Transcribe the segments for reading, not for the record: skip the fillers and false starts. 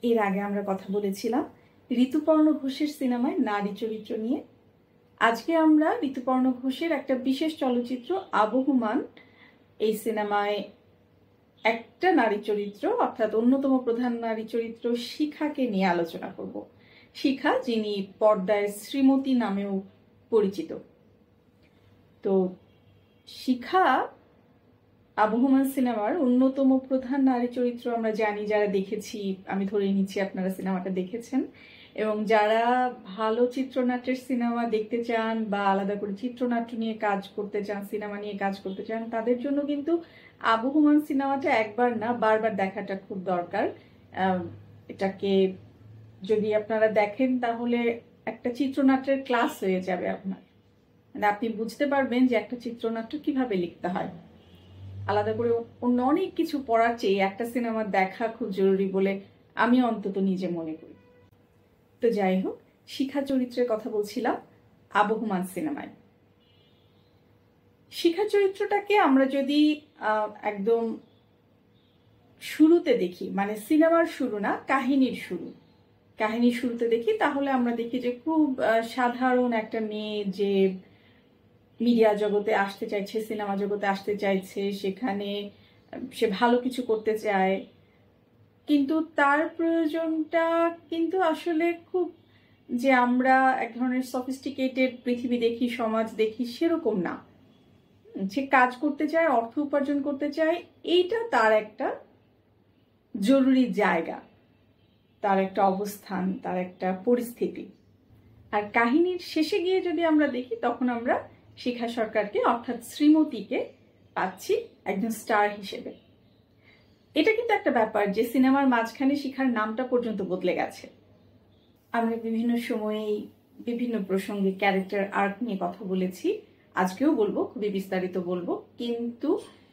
এর আগে আমরা কথা বলেছিলাম ঋতুপর্ণ ঘোষের সিনেমায় নারী চরিত্র নিয়ে। আজকে আমরা ঋতুপর্ণ ঘোষের একটা বিশেষ চলচ্চিত্র আবহমান, এই সিনেমায় একটা নারী চরিত্র অর্থাৎ অন্যতম প্রধান নারী চরিত্র শিখাকে নিয়ে আলোচনা করব। শিখা, যিনি পর্দায় শ্রীমতী নামেও পরিচিত। তো শিখা আবহমান সিনেমার অন্যতম প্রধান নারী চরিত্র। আমরা জানি, যারা দেখেছি, আমি ধরে নিচ্ছি আপনারা সিনেমাটা দেখেছেন, এবং যারা ভালো চিত্রনাট্যের সিনেমা দেখতে চান বা আলাদা করে চিত্রনাট্য নিয়ে কাজ করতে চান, সিনেমা নিয়ে কাজ করতে চান, তাদের জন্য কিন্তু আবহমান সিনেমাটা একবার না বারবার দেখাটা খুব দরকার। এটাকে যদি আপনারা দেখেন তাহলে একটা চিত্রনাট্যের ক্লাস হয়ে যাবে আপনার, মানে আপনি বুঝতে পারবেন যে একটা চিত্রনাট্য কিভাবে লিখতে হয়। আলাদা করে অন্য অনেক কিছু পড়ার চেয়ে একটা সিনেমা দেখা খুব জরুরি বলে আমি অন্তত নিজে মনে করি। তো যাই হোক, শিখা চরিত্রের কথা বলছিলাম আবহমান সিনেমায়। শিখা চরিত্রটাকে আমরা যদি একদম শুরুতে দেখি, মানে সিনেমার শুরু না, কাহিনীর শুরুতে দেখি, তাহলে আমরা দেখি যে খুব সাধারণ একটা মেয়ে যে মিডিয়া জগতে আসতে চাইছে, সিনেমা জগতে আসতে চাইছে, সেখানে সে ভালো কিছু করতে চায়, কিন্তু তার প্রয়োজনটা কিন্তু আসলে খুব যে আমরা এক ধরনের সফিস্টিকেটেড পৃথিবী দেখি, সমাজ দেখি, সেরকম না। সে কাজ করতে চায়, অর্থ উপার্জন করতে চায়, এইটা তার একটা জরুরি জায়গা, তার একটা অবস্থান, তার একটা পরিস্থিতি। আর কাহিনীর শেষে গিয়ে যদি আমরা দেখি, তখন আমরা শিখা সরকারকে অর্থাৎ শ্রীমতীকে পাচ্ছি একজন স্টার হিসেবে। এটা কিন্তু একটা ব্যাপার যে সিনেমার মাঝখানে শিখার নামটা পর্যন্ত বদলে গেছে। আমরা বিভিন্ন সময়েই বিভিন্ন প্রসঙ্গে ক্যারেক্টার আর্ক নিয়ে কথা বলেছি, আজকেও বলবো, খুবই বিস্তারিত বলবো। কিন্তু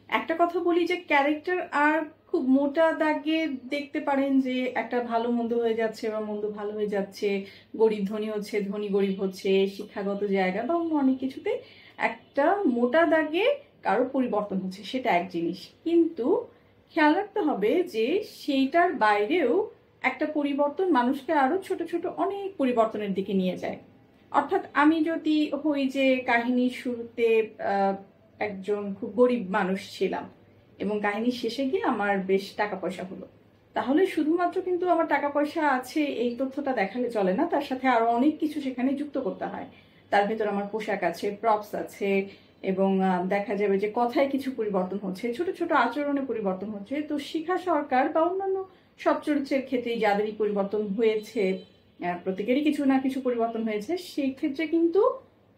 একটা কথা বলি যে ক্যারেক্টার আর্ক খুব মোটা দাগে দেখতে পারেন যে একটা ভালো মন্দ হয়ে যাচ্ছে বা মন্দ ভালো হয়ে যাচ্ছে, গরিব ধনী হচ্ছে, ধনী গরিব হচ্ছে, শিক্ষাগত জায়গা বা অন্য অনেক কিছুতে একটা মোটা দাগে কারো পরিবর্তন হচ্ছে, সেটা এক জিনিস। কিন্তু খেয়াল রাখতে হবে যে সেইটার বাইরেও একটা পরিবর্তন মানুষকে আরো ছোট ছোট অনেক পরিবর্তনের দিকে নিয়ে যায়। অর্থাৎ আমি যদি হই যে কাহিনীর শুরুতে একজন খুব গরিব মানুষ ছিলাম এবং কাহিনীর শেষে গিয়ে আমার বেশ টাকা পয়সা হলো, তাহলে শুধুমাত্র কিন্তু আমার টাকা পয়সা আছে এই তথ্যটা দেখালে চলে না, তার সাথে আরো অনেক কিছু সেখানে যুক্ত করতে হয়। তার ভেতর আমার পোশাক আছে, প্রপস আছে, এবং দেখা যাবে যে কথায় কিছু পরিবর্তন হচ্ছে, ছোট ছোট আচরণে পরিবর্তন হচ্ছে। তো শিখা সরকার বা অন্যান্য সব চরিত্রের ক্ষেত্রেই যাদেরই পরিবর্তন হয়েছে, প্রত্যেকেরই কিছু না কিছু পরিবর্তন হয়েছে, সেই ক্ষেত্রে কিন্তু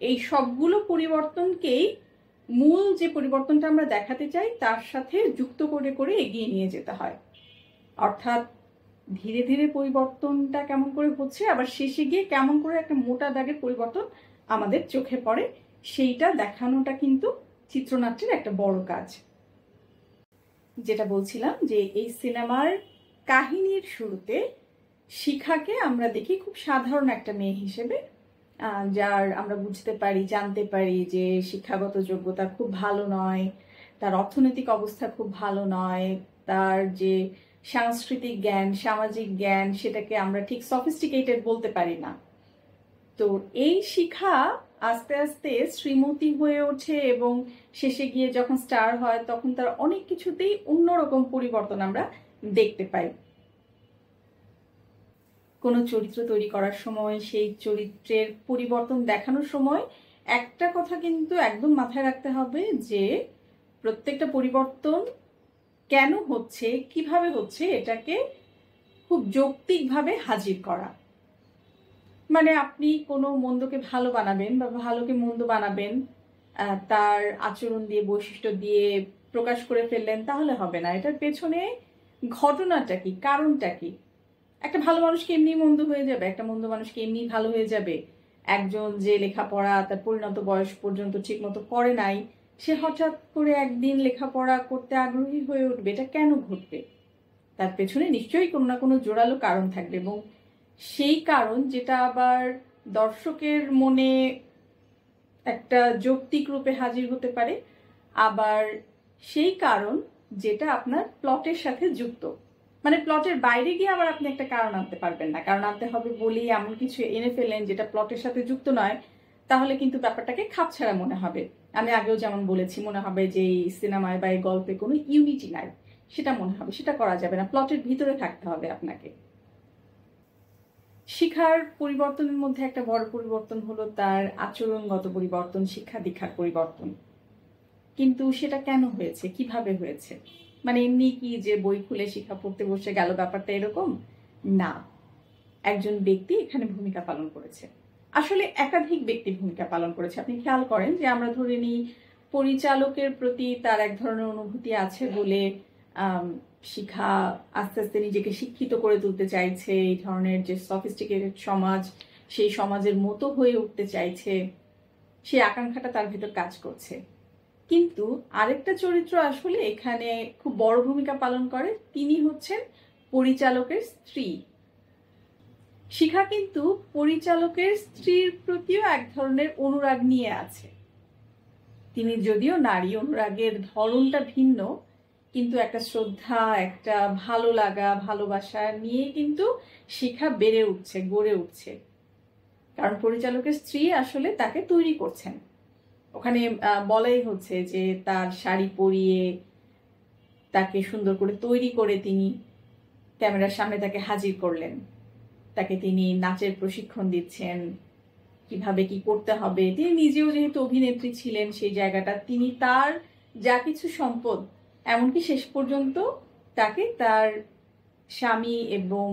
এই সবগুলো পরিবর্তনকেই মূল যে পরিবর্তনটা আমরা দেখাতে চাই তার সাথে যুক্ত করে করে এগিয়ে নিয়ে যেতে হয়। অর্থাৎ ধীরে ধীরে পরিবর্তনটা কেমন করে হচ্ছে, আবার শেষে গিয়ে কেমন করে একটা মোটা দাগের পরিবর্তন আমাদের চোখে পড়ে, সেইটা দেখানোটা কিন্তু চিত্রনাট্যের একটা বড় কাজ। যেটা বলছিলাম যে এই সিনেমার কাহিনীর শুরুতে শিখাকে আমরা দেখি খুব সাধারণ একটা মেয়ে হিসেবে, যার আমরা বুঝতে পারি, জানতে পারি যে শিক্ষাগত যোগ্যতা খুব ভালো নয়, তার অর্থনৈতিক অবস্থা খুব ভালো নয়, তার যে সাংস্কৃতিক জ্ঞান, সামাজিক জ্ঞান, সেটাকে আমরা ঠিক সফিস্টিকেটেড বলতে পারি না। তো এই শিখা আস্তে আস্তে শ্রীমতী হয়ে ওঠে এবং শেষে গিয়ে যখন স্টার হয় তখন তার অনেক কিছুতেই অন্যরকম পরিবর্তন আমরা দেখতে পাই। কোনো চরিত্র তৈরি করার সময়, সেই চরিত্রের পরিবর্তন দেখানোর সময় একটা কথা কিন্তু একদম মাথায় রাখতে হবে যে প্রত্যেকটা পরিবর্তন কেন হচ্ছে, কিভাবে হচ্ছে, এটাকে খুব যৌক্তিকভাবে হাজির করা। মানে আপনি কোনো মন্দকে ভালো বানাবেন বা ভালোকে মন্দ বানাবেন, তার আচরণ দিয়ে, বৈশিষ্ট্য দিয়ে প্রকাশ করে ফেললেন, তাহলে হবে না। এটার পেছনে ঘটনাটা কি, কারণটা কি? একটা ভালো মানুষকে এমনি মন্দ হয়ে যাবে, একটা মন্দ মানুষকে এমনি ভালো হয়ে যাবে। একজন যে লেখাপড়া তার পরিণত বয়স পর্যন্ত ঠিক মতো করে নাই, সে হঠাৎ করে একদিন লেখাপড়া করতে আগ্রহী হয়ে উঠবে, এটা কেন ঘটবে? তার পেছনে নিশ্চয়ই কোনো না কোনো জোরালো কারণ থাকবে, এবং সেই কারণ যেটা আবার দর্শকের মনে একটা যৌক্তিক রূপে হাজির হতে পারে, আবার সেই কারণ যেটা আপনার প্লটের সাথে যুক্ত। মানে প্লটের বাইরে গিয়ে আবার আপনি একটা কারণ আনতে পারবেন না, কারণ আনতে হবে বলেই এমন কিছু এনে ফেলেন যেটা প্লটের সাথে যুক্ত নয়, তাহলে কিন্তু ব্যাপারটাকে খাপছাড়া মনে হবে। আমি আগেও যেমন বলেছি, মনে হবে যে এই সিনেমায় বা এই গল্পে কোনো ইউনিটি নাই, সেটা মনে হবে। সেটা করা যাবে না, প্লটের ভিতরে থাকতে হবে আপনাকে। শিখার পরিবর্তনের মধ্যে একটা বড় পরিবর্তন হলো তার আচরণগত পরিবর্তন, শিক্ষা দীক্ষার পরিবর্তন। কিন্তু সেটা কেন হয়েছে, কিভাবে হয়েছে? মানে এমনি কি যে বই খুলে শিক্ষা পড়তে বসে গেল, ব্যাপারটা এরকম না। একজন ব্যক্তি এখানে ভূমিকা পালন করেছে, আসলে একাধিক ব্যক্তি ভূমিকা পালন করেছে। আপনি খেয়াল করেন যে আমরা ধরে নিই পরিচালকের প্রতি তার এক ধরনের অনুভূতি আছে বলে শিখা আস্তে আস্তে নিজেকে শিক্ষিত করে তুলতে চাইছে, এই ধরনের যে সফিস্টিকেটেড সমাজ, সেই সমাজের মতো হয়ে উঠতে চাইছে, সেই আকাঙ্ক্ষাটা তার ভেতর কাজ করছে। কিন্তু আরেকটা চরিত্র আসলে এখানে খুব বড় ভূমিকা পালন করে, তিনি হচ্ছেন পরিচালকের স্ত্রী। শিখা কিন্তু পরিচালকের স্ত্রীর প্রতিও এক ধরনের অনুরাগ নিয়ে আছে। তিনি যদিও নারী, অনুরাগের ধরনটা ভিন্ন, কিন্তু একটা শ্রদ্ধা, একটা ভালো লাগা, ভালোবাসা নিয়ে কিন্তু শিখা বেড়ে উঠছে, গড়ে উঠছে। কারণ পরিচালকের স্ত্রী আসলে তাকে তৈরি করছেন। ওখানে বলাই হচ্ছে যে তার শাড়ি পরিয়ে তাকে সুন্দর করে তৈরি করে তিনি ক্যামেরার সামনে তাকে হাজির করলেন, তাকে তিনি নাচের প্রশিক্ষণ দিচ্ছেন, কিভাবে কি করতে হবে। তিনি নিজেও যেহেতু অভিনেত্রী ছিলেন, সেই জায়গাটা তিনি তার যা কিছু সম্পদ, এমনকি শেষ পর্যন্ত তাকে তার স্বামী এবং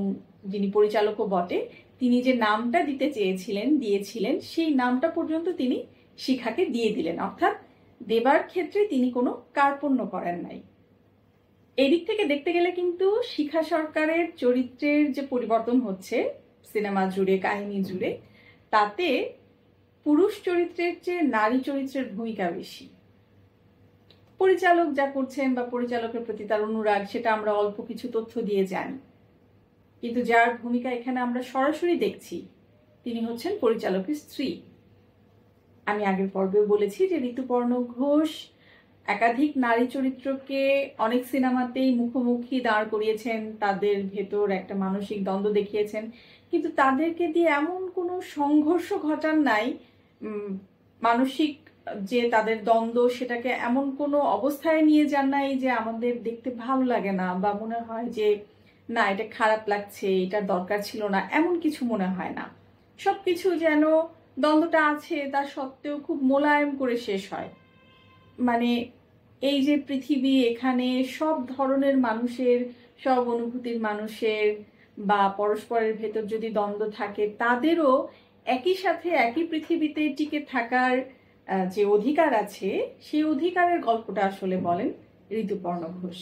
যিনি পরিচালকও বটে, তিনি যে নামটা দিতে চেয়েছিলেন, দিয়েছিলেন, সেই নামটা পর্যন্ত তিনি শিখাকে দিয়ে দিলেন। অর্থাৎ দেবার ক্ষেত্রে তিনি কোনো কার্পণ্য করেন নাই। এদিক থেকে দেখতে গেলে কিন্তু শিখা সরকারের চরিত্রের যে পরিবর্তন হচ্ছে সিনেমা জুড়ে, কাহিনী জুড়ে, তাতে পুরুষ চরিত্রের চেয়ে নারী চরিত্রের ভূমিকা বেশি। পরিচালক যা করছেন বা পরিচালকের প্রতি তার অনুরাগ, সেটা আমরা অল্প কিছু তথ্য দিয়ে জানি, কিন্তু যার ভূমিকা এখানে আমরা সরাসরি দেখছি তিনি হচ্ছেন পরিচালকের স্ত্রী। আমি আগের পর্বেও বলেছি যে ঋতুপর্ণ ঘোষ একাধিক নারী চরিত্রকে অনেক সিনেমাতেই মুখোমুখি দাঁড় করিয়েছেন, তাদের ভেতর একটা মানসিক দ্বন্দ্ব দেখিয়েছেন, কিন্তু তাদেরকে দিয়ে এমন কোনো সংঘর্ষ ঘটান নাই, মানসিক যে তাদের দ্বন্দ্ব সেটাকে এমন কোনো অবস্থায় নিয়ে যান নাই যে আমাদের দেখতে ভালো লাগে না বা মনে হয় যে না এটা খারাপ লাগছে, এটার দরকার ছিল না, এমন কিছু মনে হয় না। সবকিছু যেন দ্বন্দ্বটা আছে তার সত্ত্বেও খুব মোলায়েম করে শেষ হয়। মানে এই যে পৃথিবী, এখানে সব ধরনের মানুষের, সব অনুভূতির মানুষের বা পরস্পরের ভেতর যদি দ্বন্দ্ব থাকে, তাদেরও একই সাথে একই পৃথিবীতে টিকে থাকার যে অধিকার আছে, সেই অধিকারের গল্পটা আসলে বলেন ঋতুপর্ণ ঘোষ।